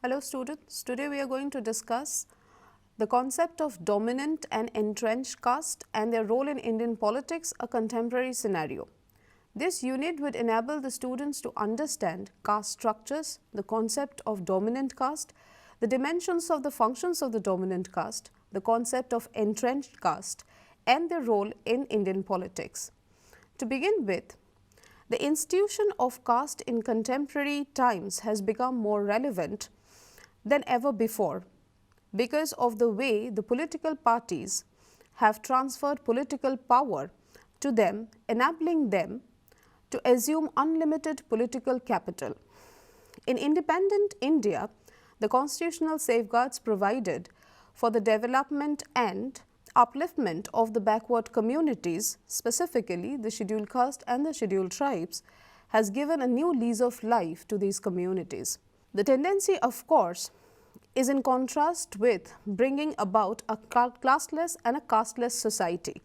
Hello students, today we are going to discuss the concept of dominant and entrenched caste and their role in Indian politics, a contemporary scenario. This unit would enable the students to understand caste structures, the concept of dominant caste, the dimensions of the functions of the dominant caste, the concept of entrenched caste and their role in Indian politics. To begin with, the institution of caste in contemporary times has become more relevant than ever before because of the way the political parties have transferred political power to them, enabling them to assume unlimited political capital. In independent India, the constitutional safeguards provided for the development and upliftment of the backward communities, specifically the scheduled caste and the scheduled tribes, has given a new lease of life to these communities. The tendency, of course, is in contrast with bringing about a classless and a casteless society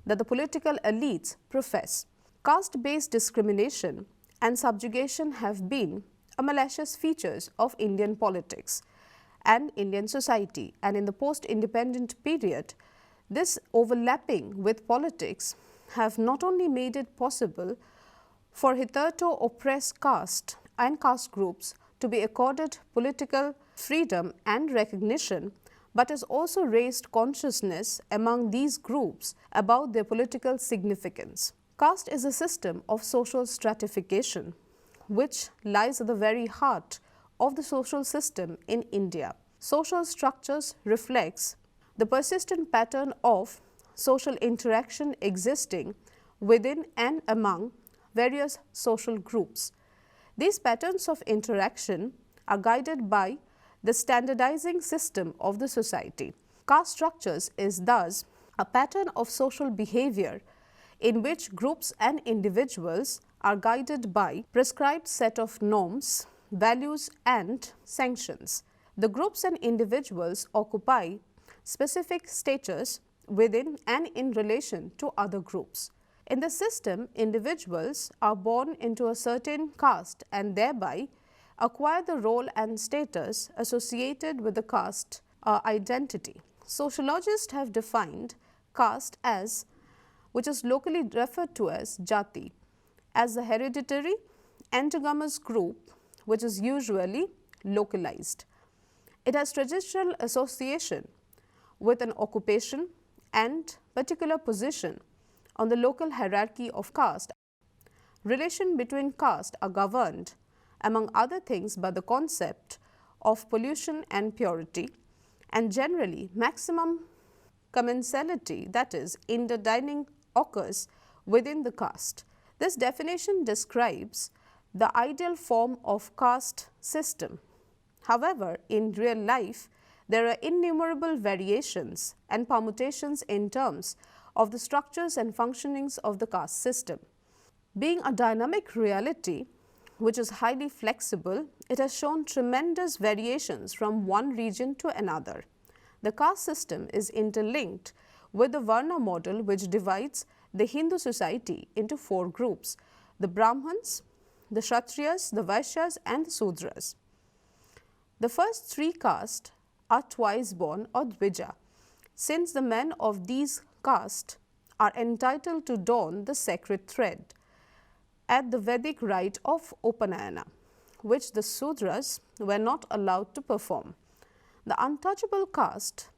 that the political elites profess. Caste-based discrimination and subjugation have been a malicious features of Indian politics and Indian society, and in the post-independent period, this overlapping with politics have not only made it possible for hitherto oppressed caste and caste groups to be accorded political freedom and recognition, but has also raised consciousness among these groups about their political significance. Caste is a system of social stratification which lies at the very heart of the social system in India. Social structures reflects the persistent pattern of social interaction existing within and among various social groups. These patterns of interaction are guided by the standardizing system of the society. Caste structures is thus a pattern of social behavior in which groups and individuals are guided by prescribed set of norms, values and sanctions. The groups and individuals occupy specific status within and in relation to other groups. In the system, individuals are born into a certain caste and thereby acquire the role and status associated with the caste identity. Sociologists have defined caste as, which is locally referred to as jati, as a hereditary endogamous group which is usually localized. It has traditional association with an occupation and particular position on the local hierarchy of caste. Relation between caste are governed, among other things, by the concept of pollution and purity, and generally maximum commensality, that is, interdining occurs within the caste. This definition describes the ideal form of caste system. However, in real life, there are innumerable variations and permutations in terms of the structures and functionings of the caste system. Being a dynamic reality which is highly flexible, it has shown tremendous variations from one region to another. The caste system is interlinked with the Varna model, which divides the Hindu society into four groups: the Brahmins, the Kshatriyas, the Vaishyas and the Sudras. The first three castes are twice born or Dvija, since the men of these castes are entitled to don the sacred thread at the Vedic rite of Upanayana, which the Sudras were not allowed to perform. The untouchable castes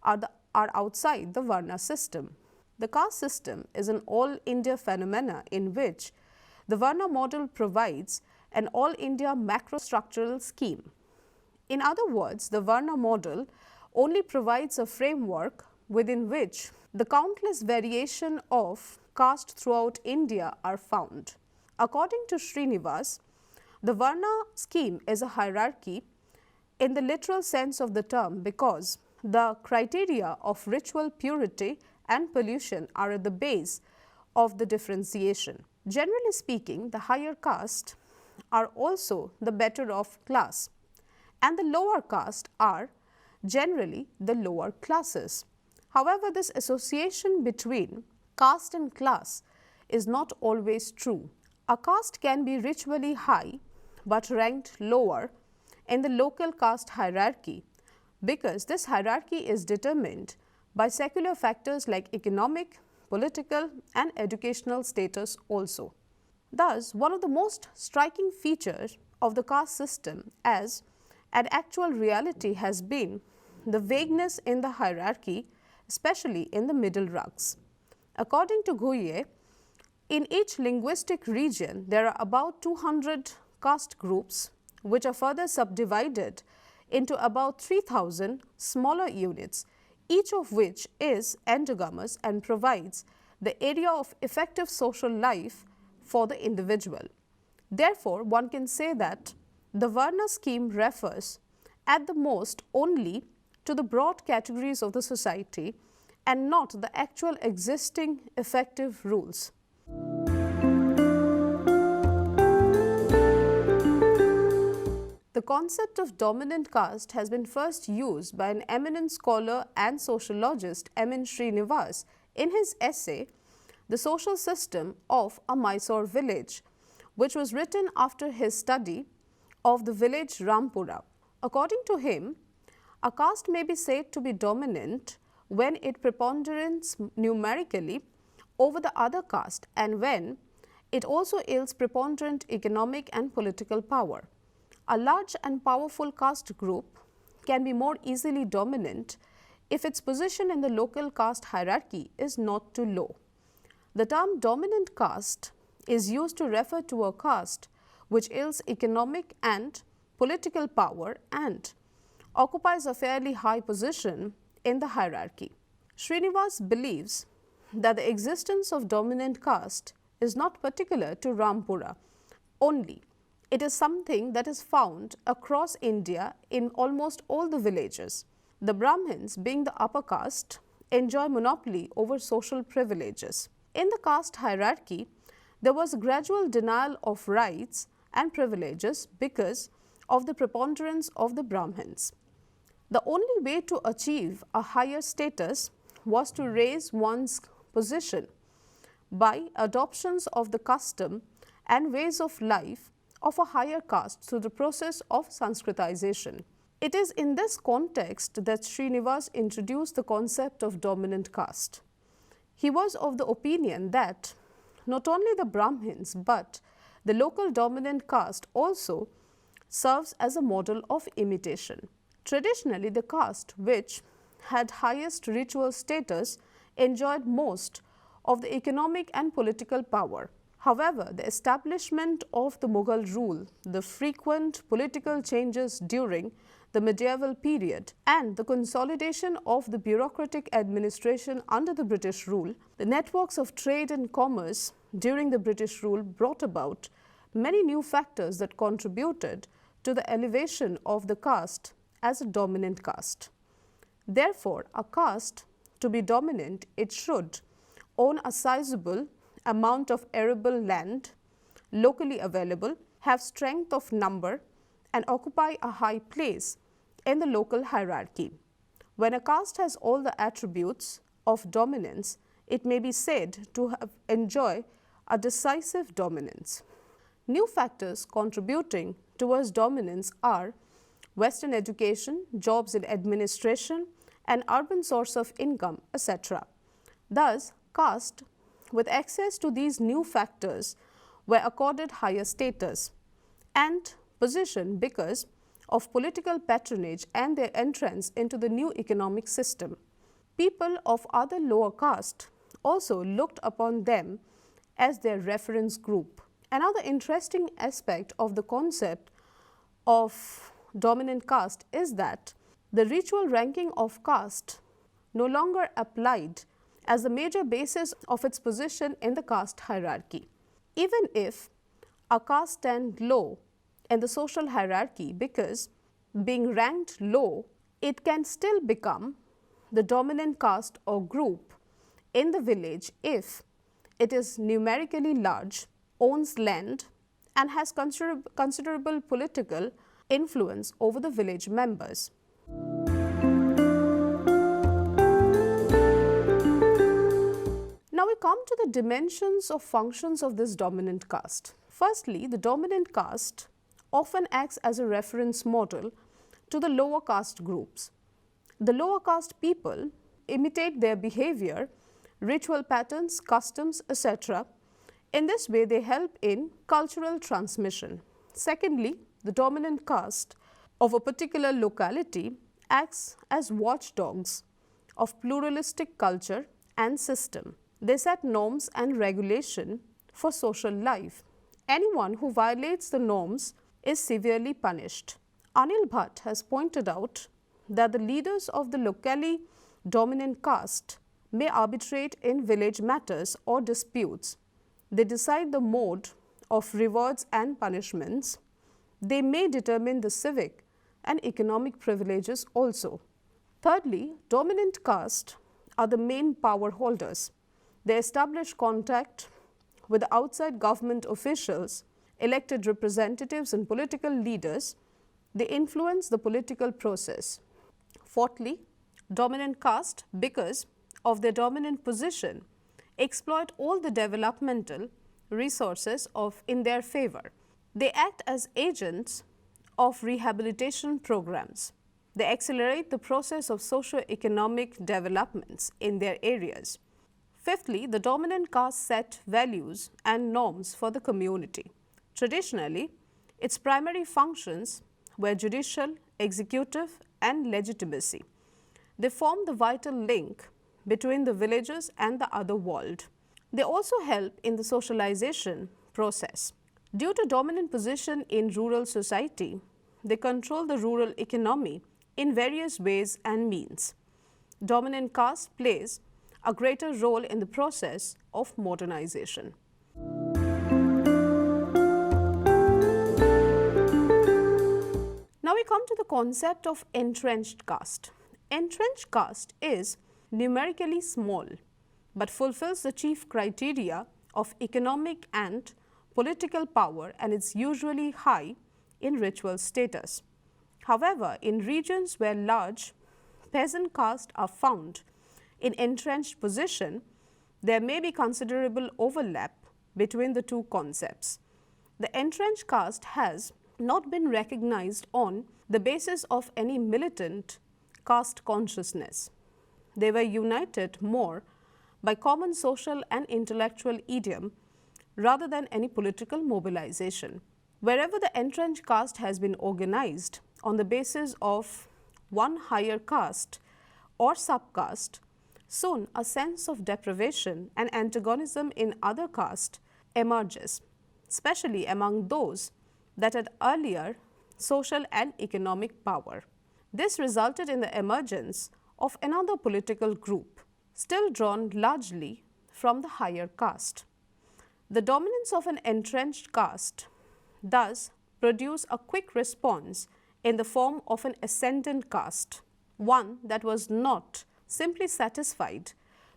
are outside the Varna system. The caste system is an all-India phenomena in which the Varna model provides an all-India macrostructural scheme. In other words, the Varna model only provides a framework within which the countless variation of caste throughout India are found. According to Srinivas, the Varna scheme is a hierarchy in the literal sense of the term because the criteria of ritual purity and pollution are at the base of the differentiation. Generally speaking, the higher caste are also the better off class, and the lower caste are generally the lower classes. However, this association between caste and class is not always true. A caste can be ritually high but ranked lower in the local caste hierarchy, because this hierarchy is determined by secular factors like economic, political and educational status also. Thus, one of the most striking features of the caste system as an actual reality has been the vagueness in the hierarchy, especially in the middle rungs. According to Ghuyé, in each linguistic region, there are about 200 caste groups, which are further subdivided into about 3,000 smaller units, each of which is endogamous and provides the area of effective social life for the individual. Therefore, one can say that the Varna scheme refers at the most only to the broad categories of the society and not the actual existing effective rules. The concept of dominant caste has been first used by an eminent scholar and sociologist M. N. Srinivas in his essay, The Social System of a Mysore Village, which was written after his study of the village Rampura. According to him, a caste may be said to be dominant when it preponderates numerically over the other caste and when it also yields preponderant economic and political power. A large and powerful caste group can be more easily dominant if its position in the local caste hierarchy is not too low. The term dominant caste is used to refer to a caste which yields economic and political power and occupies a fairly high position in the hierarchy. Srinivas believes that the existence of dominant caste is not particular to Rampura only. It is something that is found across India in almost all the villages. The Brahmins, being the upper caste, enjoy monopoly over social privileges. In the caste hierarchy, there was a gradual denial of rights and privileges because of the preponderance of the Brahmins. The only way to achieve a higher status was to raise one's position by adoptions of the custom and ways of life of a higher caste through the process of Sanskritization. It is in this context that Srinivas introduced the concept of dominant caste. He was of the opinion that not only the Brahmins but the local dominant caste also serves as a model of imitation. Traditionally, the caste which had highest ritual status enjoyed most of the economic and political power. However, the establishment of the Mughal rule, the frequent political changes during the medieval period, and the consolidation of the bureaucratic administration under the British rule, the networks of trade and commerce during the British rule brought about many new factors that contributed to the elevation of the caste as a dominant caste. Therefore, a caste to be dominant, it should own a sizable amount of arable land locally available, have strength of number and occupy a high place in the local hierarchy. When a caste has all the attributes of dominance, it may be said to have enjoy a decisive dominance. New factors contributing towards dominance are Western education, jobs in administration, and urban source of income, etc. Thus, caste with access to these new factors were accorded higher status and position because of political patronage and their entrance into the new economic system. People of other lower caste also looked upon them as their reference group. Another interesting aspect of the concept of dominant caste is that the ritual ranking of caste no longer applied as the major basis of its position in the caste hierarchy. Even if a caste stands low in the social hierarchy because being ranked low, it can still become the dominant caste or group in the village if it is numerically large, owns land and has considerable political influence over the village members. Now we come to the dimensions of functions of this dominant caste. Firstly, the dominant caste often acts as a reference model to the lower caste groups. The lower caste people imitate their behavior, ritual patterns, customs, etc. In this way, they help in cultural transmission. Secondly, the dominant caste of a particular locality acts as watchdogs of pluralistic culture and system. They set norms and regulation for social life. Anyone who violates the norms is severely punished. Anil Bhatt has pointed out that the leaders of the locally dominant caste may arbitrate in village matters or disputes. They decide the mode of rewards and punishments. They may determine the civic and economic privileges also. Thirdly, dominant caste are the main power holders. They establish contact with outside government officials, elected representatives and political leaders. They influence the political process. Fourthly, dominant caste, because of their dominant position, exploit all the developmental resources in their favor. They act as agents of rehabilitation programs. They accelerate the process of socio-economic developments in their areas. Fifthly, the dominant caste set values and norms for the community. Traditionally, its primary functions were judicial, executive, and legitimacy. They form the vital link between the villages and the other world. They also help in the socialization process. Due to dominant position in rural society, they control the rural economy in various ways and means. Dominant caste plays a greater role in the process of modernization. Now we come to the concept of entrenched caste. Entrenched caste is numerically small but fulfills the chief criteria of economic and political power, and is usually high in ritual status. However, in regions where large peasant castes are found in entrenched position, there may be considerable overlap between the two concepts. The entrenched caste has not been recognized on the basis of any militant caste consciousness. They were united more by common social and intellectual idiom rather than any political mobilization. Wherever the entrenched caste has been organized on the basis of one higher caste or subcaste, soon a sense of deprivation and antagonism in other caste emerges, especially among those that had earlier social and economic power. This resulted in the emergence of another political group, still drawn largely from the higher caste. The dominance of an entrenched caste thus produce a quick response in the form of an ascendant caste, one that was not simply satisfied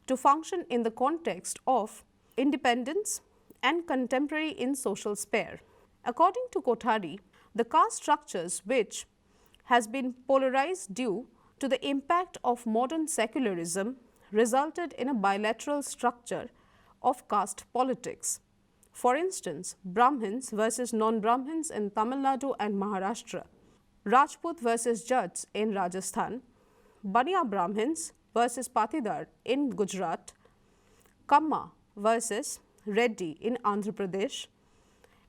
to function in the context of independence and contemporary in social sphere. According to Kothari, the caste structures which has been polarized due to the impact of modern secularism resulted in a bilateral structure of caste politics. For instance, Brahmins versus non-Brahmins in Tamil Nadu and Maharashtra, Rajput versus Jats in Rajasthan, Baniya Brahmins versus Patidar in Gujarat, Kamma versus Reddy in Andhra Pradesh.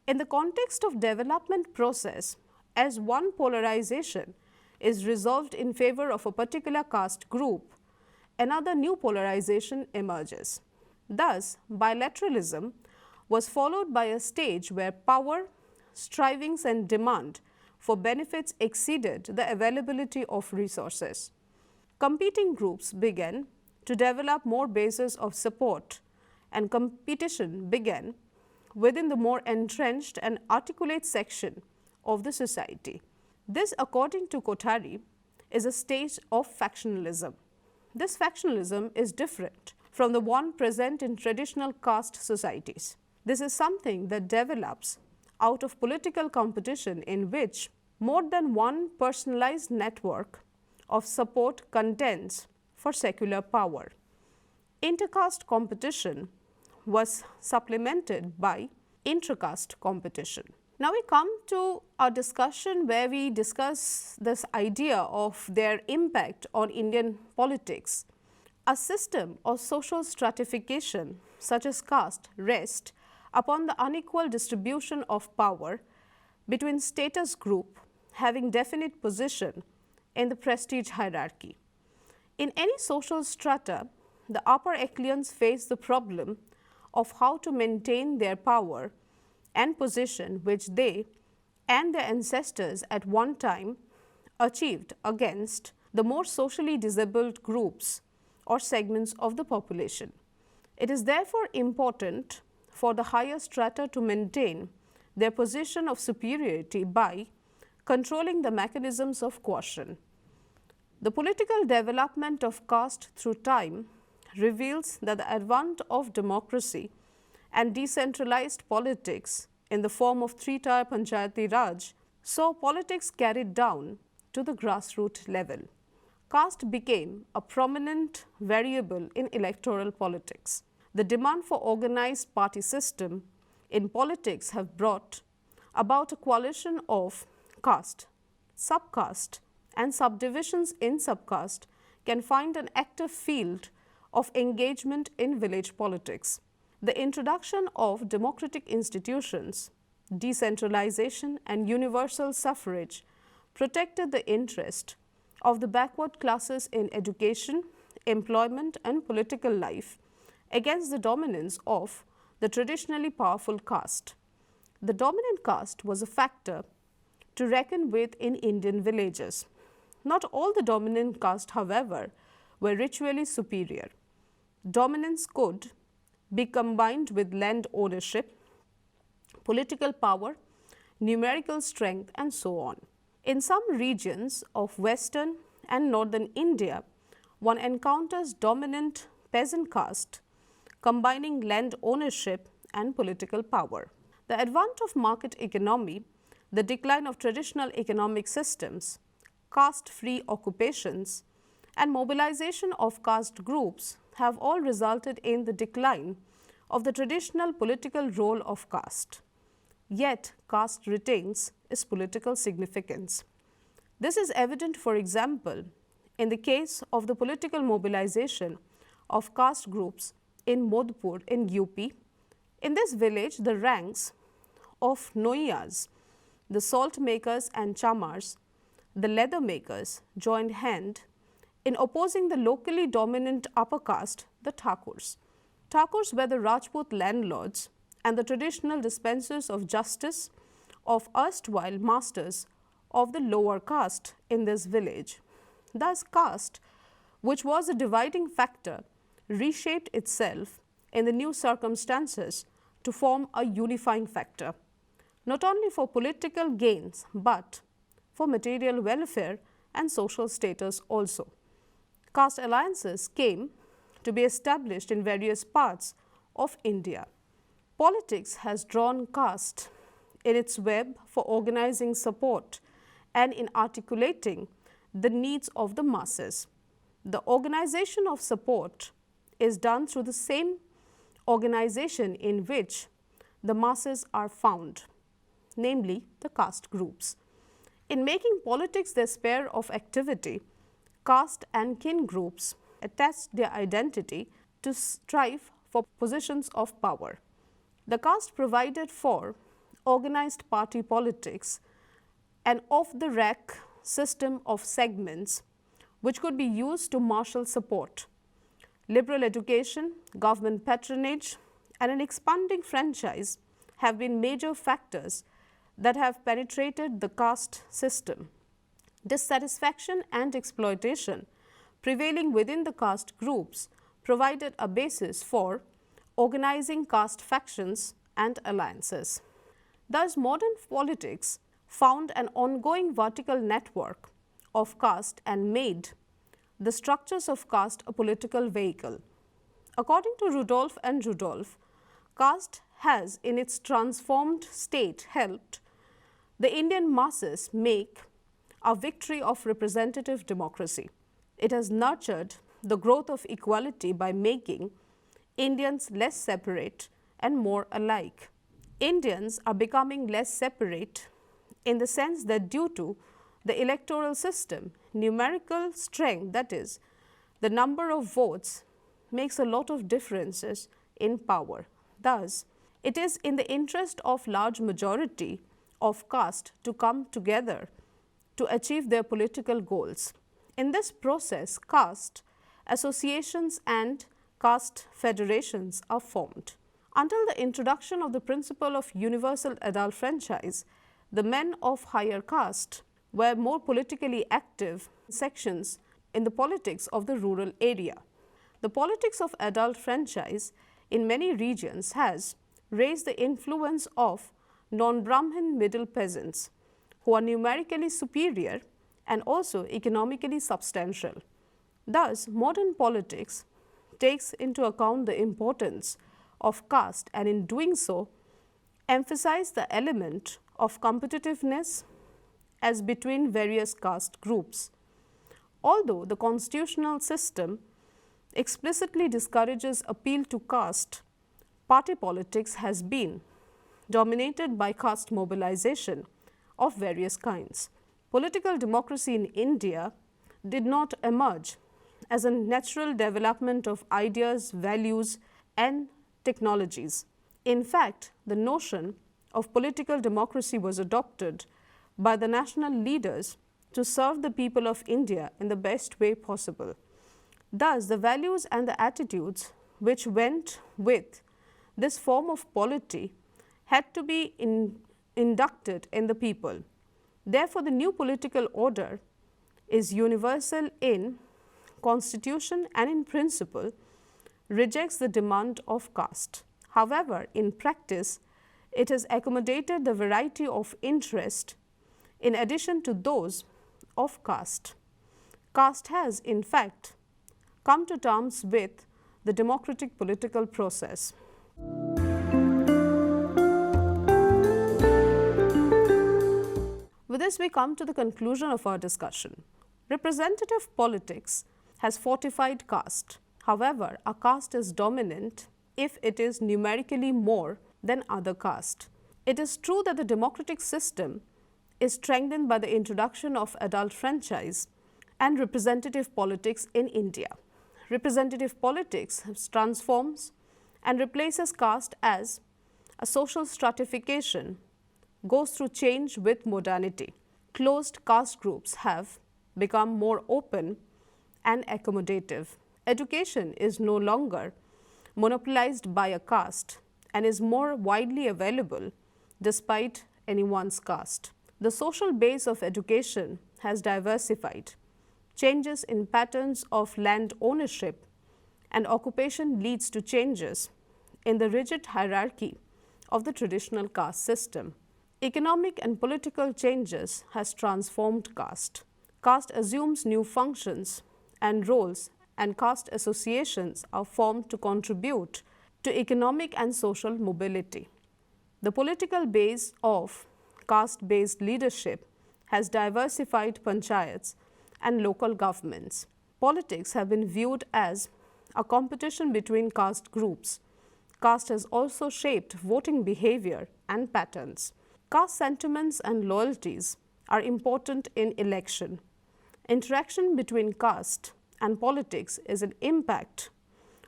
In the context of development process, as one polarization is resolved in favor of a particular caste group, another new polarization emerges. Thus, bilateralism was followed by a stage where power, strivings and demand for benefits exceeded the availability of resources. Competing groups began to develop more bases of support, and competition began within the more entrenched and articulate section of the society. This, according to Kothari, is a stage of factionalism. This factionalism is different from the one present in traditional caste societies. This is something that develops out of political competition in which more than one personalized network of support contends for secular power. Intercaste competition was supplemented by intracaste competition. Now we come to a discussion where we discuss this idea of their impact on Indian politics. A system of social stratification such as caste rests upon the unequal distribution of power between status group having definite position in the prestige hierarchy. In any social strata, the upper echelons face the problem of how to maintain their power and position which they and their ancestors at one time achieved against the more socially disabled groups or segments of the population. It is therefore important for the higher strata to maintain their position of superiority by controlling the mechanisms of coercion. The political development of caste through time reveals that the advent of democracy and decentralized politics in the form of three-tier Panchayati Raj saw politics carried down to the grassroots level. Caste became a prominent variable in electoral politics. The demand for organized party system in politics have brought about a coalition of caste, subcaste and subdivisions in subcaste can find an active field of engagement in village politics. The introduction of democratic institutions, decentralization and universal suffrage protected the interest of the backward classes in education, employment and political life against the dominance of the traditionally powerful caste. The dominant caste was a factor to reckon with in Indian villages. Not all the dominant caste, however, were ritually superior. Dominance could be combined with land ownership, political power, numerical strength and so on. In some regions of western and northern India, one encounters dominant peasant caste combining land ownership and political power. The advent of market economy, the decline of traditional economic systems, caste-free occupations and mobilization of caste groups have all resulted in the decline of the traditional political role of caste. Yet, caste retains its political significance. This is evident, for example, in the case of the political mobilization of caste groups in Modhpur in UP. In this village, the ranks of Noiyas, the salt makers and chamars, the leather makers joined hand in opposing the locally dominant upper caste, the Thakurs. Thakurs were the Rajput landlords and the traditional dispensers of justice of erstwhile masters of the lower caste in this village. Thus, caste, which was a dividing factor, reshaped itself in the new circumstances to form a unifying factor, not only for political gains, but for material welfare and social status also. Caste alliances came to be established in various parts of India. Politics has drawn caste in its web for organizing support and in articulating the needs of the masses. The organization of support is done through the same organization in which the masses are found, namely the caste groups. In making politics their sphere of activity, caste and kin groups attached their identity to strive for positions of power. The caste provided for organized party politics and off-the-rack system of segments which could be used to marshal support. Liberal education, government patronage and an expanding franchise have been major factors that have penetrated the caste system. Dissatisfaction and exploitation prevailing within the caste groups provided a basis for organizing caste factions and alliances. Thus, modern politics found an ongoing vertical network of caste and made the structures of caste a political vehicle. According to Rudolph and Rudolph, caste has in its transformed state helped the Indian masses make a victory of representative democracy. It has nurtured the growth of equality by making Indians less separate and more alike. Indians are becoming less separate in the sense that due to the electoral system, numerical strength, that is, the number of votes, makes a lot of differences in power. Thus, it is in the interest of large majority of caste to come together to achieve their political goals. In this process, caste associations and caste federations are formed. Until the introduction of the principle of universal adult franchise, the men of higher caste were more politically active sections in the politics of the rural area. The politics of adult franchise in many regions has raised the influence of non-Brahmin middle peasants who are numerically superior and also economically substantial. Thus, modern politics takes into account the importance of caste and in doing so emphasize the element of competitiveness as between various caste groups. Although the constitutional system explicitly discourages appeal to caste, party politics has been dominated by caste mobilization of various kinds. Political democracy in India did not emerge as a natural development of ideas, values, and technologies. In fact, the notion of political democracy was adopted by the national leaders to serve the people of India in the best way possible. Thus, the values and the attitudes which went with this form of polity had to be inducted in the people. Therefore, the new political order is universal in constitution and in principle rejects the demand of caste. However, in practice, it has accommodated the variety of interest in addition to those of caste. Caste has, in fact, come to terms with the democratic political process. With this, we come to the conclusion of our discussion. Representative politics has fortified caste. However, a caste is dominant if it is numerically more than other caste. It is true that the democratic system is strengthened by the introduction of adult franchise and representative politics in India. Representative politics transforms and replaces caste as a social stratification, goes through change with modernity. Closed caste groups have become more open and accommodative. Education is no longer monopolized by a caste and is more widely available despite anyone's caste. The social base of education has diversified. Changes in patterns of land ownership and occupation leads to changes in the rigid hierarchy of the traditional caste system. Economic and political changes has transformed caste. Caste assumes new functions and roles, and caste associations are formed to contribute to economic and social mobility. The political base of caste-based leadership has diversified panchayats and local governments. Politics have been viewed as a competition between caste groups. Caste has also shaped voting behavior and patterns. Caste sentiments and loyalties are important in election. Interaction between caste and politics is an impact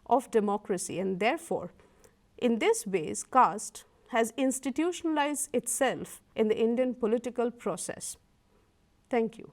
of democracy, and therefore, in this way, caste has institutionalized itself in the Indian political process. Thank you.